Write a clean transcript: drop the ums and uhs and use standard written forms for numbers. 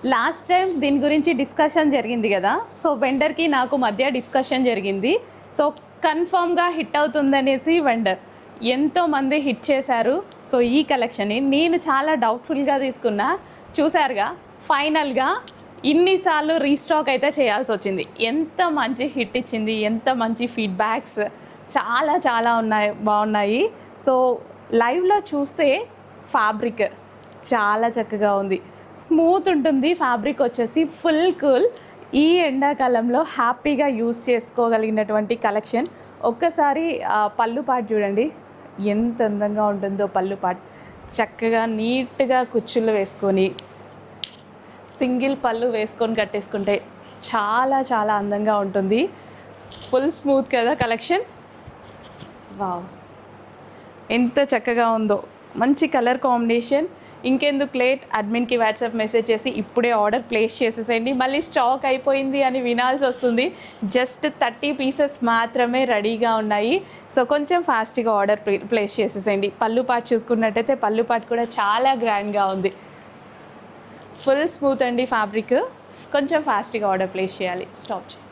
Last time దీని గురించి discussion జరిగింది కదా, సో వెండర్కి నాకు మధ్య డిస్కషన్ జరిగింది. సో కన్ఫామ్గా హిట్ అవుతుందనేసి వెండర్ ఎంతోమంది హిట్ చేశారు. సో ఈ కలెక్షన్ని నేను చాలా డౌట్ఫుల్గా తీసుకున్నా. చూసారుగా, ఫైనల్గా ఇన్నిసార్లు రీస్టాక్ అయితే చేయాల్సి వచ్చింది. ఎంత మంచి హిట్ ఇచ్చింది, ఎంత మంచి ఫీడ్బ్యాక్స్, చాలా చాలా బాగున్నాయి. సో లైవ్లో చూస్తే ఫ్యాబ్రిక్ చాలా చక్కగా ఉంది, స్మూత్ ఉంటుంది. ఫ్యాబ్రిక్ వచ్చేసి ఫుల్ కూల్. ఈ ఎండాకాలంలో హ్యాపీగా యూస్ చేసుకోగలిగినటువంటి కలెక్షన్. ఒక్కసారి పళ్ళు పాటు చూడండి, ఎంత అందంగా ఉంటుందో పళ్ళు పాటు. చక్కగా నీట్గా కుచ్చులు వేసుకొని సింగిల్ పళ్ళు వేసుకొని కట్టేసుకుంటే చాలా చాలా అందంగా ఉంటుంది. ఫుల్ స్మూత్ కదా కలెక్షన్. వావ్, ఎంత చక్కగా ఉందో, మంచి కలర్ కాంబినేషన్. ఇంకెందుకు లేట్, అడ్మిన్కి వాట్సాప్ మెసేజ్ చేసి ఇప్పుడే ఆర్డర్ ప్లేస్ చేసేసేయండి. మళ్ళీ స్టాక్ అయిపోయింది అని వినాల్సి వస్తుంది. జస్ట్ 30 పీసెస్ మాత్రమే రెడీగా ఉన్నాయి. సో కొంచెం ఫాస్ట్గా ఆర్డర్ ప్లేస్ చేసేసేయండి. పళ్ళు పాటు చూసుకున్నట్టయితే పళ్ళు పాటు కూడా చాలా గ్రాండ్గా ఉంది. ఫుల్ స్మూత్ అండి ఫ్యాబ్రిక్. కొంచెం ఫాస్ట్గా ఆర్డర్ ప్లేస్ చేయాలి. స్టాప్ చేయండి.